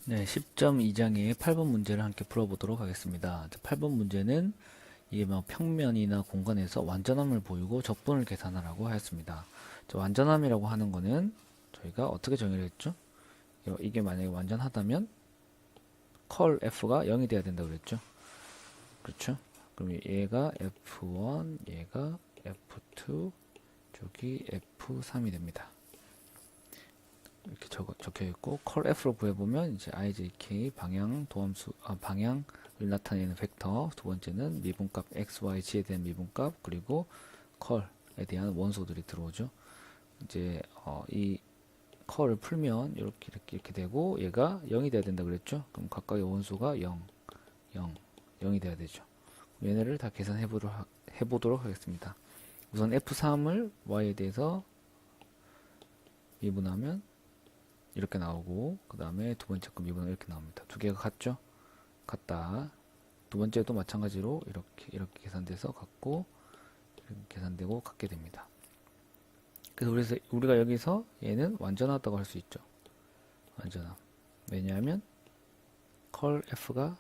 네, 10.2장의 8번 문제를 함께 풀어보도록 하겠습니다. 8번 문제는 이게 뭐 평면이나 공간에서 완전함을 보이고 적분을 계산하라고 하였습니다. 완전함이라고 하는 거는 저희가 어떻게 정의를 했죠? 이게 만약에 완전하다면 컬 F가 0이 돼야 된다고 그랬죠? 그렇죠? 그럼 얘가 F1, 얘가 F2, 저기 F3이 됩니다. 이렇게 적혀 있고 컬 F로 구해보면 이제 IJK 방향 도함수 방향을 나타내는 벡터, 두 번째는 미분값 X, Y, G에 대한 미분값, 그리고 컬에 대한 원소들이 들어오죠. 이제 이 컬을 풀면 이렇게 되고 얘가 0이 돼야 된다 그랬죠. 그럼 각각의 원소가 0, 0, 0이 돼야 되죠. 얘네를 다 계산해 보도록 하겠습니다. 우선 F3을 Y에 대해서 미분하면 이렇게 나오고, 그 다음에 두 번째 거 미분은 이렇게 나옵니다. 두 개가 같죠? 같다. 두 번째도 마찬가지로 이렇게 계산돼서 같고, 이렇게 계산되고 같게 됩니다. 그래서 우리가 여기서 얘는 완전하다고 할 수 있죠. 완전함. 왜냐하면 컬 F가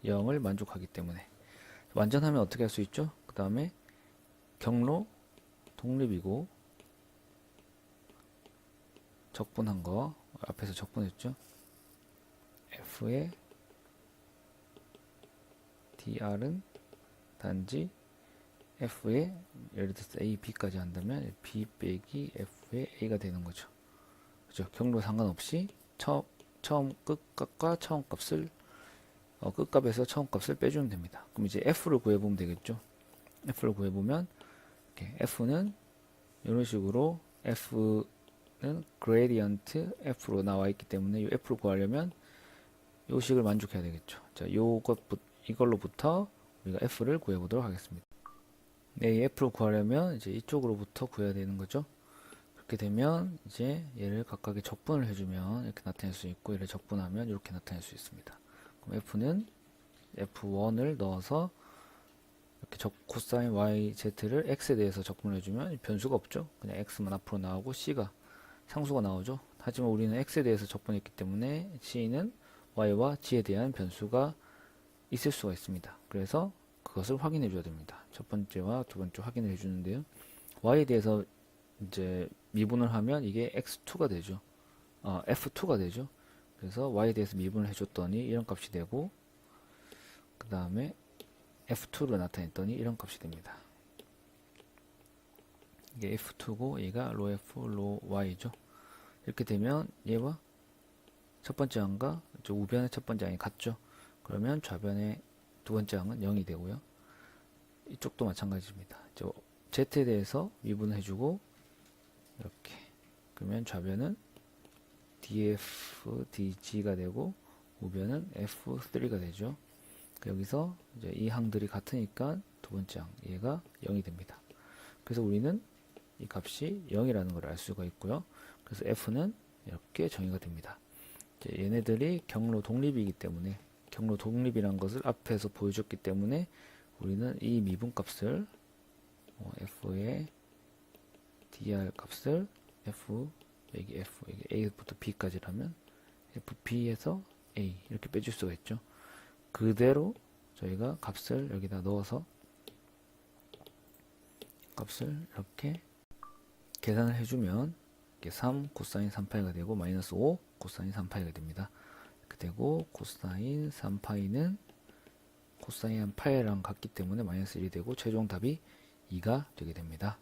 0을 만족하기 때문에. 완전하면 어떻게 할 수 있죠? 그 다음에 경로 독립이고 적분한 거 앞에서 적분했죠. F의 dr은 단지 F의 예를 들어서 A, B까지 한다면 B 빼기 F의 A가 되는 거죠. 그죠? 경로 상관없이 처음 끝값과 처음 값을 끝값에서 처음 값을 빼주면 됩니다. 그럼 이제 F를 구해보면 되겠죠. F를 구해보면 이렇게 F는 이런 식으로 F는 그레디언트 F로 나와 있기 때문에 이 F를 구하려면 요 식을 만족해야 되겠죠. 자, 이걸로부터 우리가 F를 구해보도록 하겠습니다. 네, 이 F를 구하려면 이제 이쪽으로부터 구해야 되는 거죠. 그렇게 되면 이제 얘를 각각의 적분을 해주면 이렇게 나타낼 수 있고, 얘를 적분하면 이렇게 나타낼 수 있습니다. 그럼 F는 F1을 넣어서 이렇게 코사인 YZ를 X에 대해서 적분을 해주면 변수가 없죠. 그냥 X만 앞으로 나오고 C가 상수가 나오죠. 하지만 우리는 X에 대해서 적분했기 때문에 C는 Y와 G에 대한 변수가 있을 수가 있습니다. 그래서 그것을 확인해 줘야 됩니다. 첫 번째와 두 번째 확인을 해 주는데요. Y에 대해서 이제 미분을 하면 이게 X2가 되죠. F2가 되죠. 그래서 Y에 대해서 미분을 해줬더니 이런 값이 되고, 그 다음에 F2로 나타냈더니 이런 값이 됩니다. 이게 F2고 얘가 로 F, 로 Y죠. 이렇게 되면 얘와 첫 번째 항과 우변의 첫 번째 항이 같죠. 그러면 좌변의 두 번째 항은 0이 되고요. 이쪽도 마찬가지입니다. Z에 대해서 미분을 해주고 이렇게, 그러면 좌변은 DF, DG가 되고 우변은 F3가 되죠. 여기서 이제 이 항들이 같으니까 두 번째 항 얘가 0이 됩니다. 그래서 우리는 이 값이 0이라는 걸 알 수가 있고요. 그래서 F는 이렇게 정의가 됩니다. 얘네들이 경로 독립이기 때문에, 경로 독립이라는 것을 앞에서 보여줬기 때문에 우리는 이 미분값을 F의 dr 값을 여기 A부터 B까지라면 FB에서 A 이렇게 빼줄 수가 있죠. 그대로 저희가 값을 여기다 넣어서 값을 이렇게 계산을 해주면 3 코사인 3파이가 되고 마이너스 5 코사인 3파이가 됩니다. 이렇게 되고 코사인 3파이는 코사인 파이랑 같기 때문에 마이너스 1이 되고 최종 답이 2가 되게 됩니다.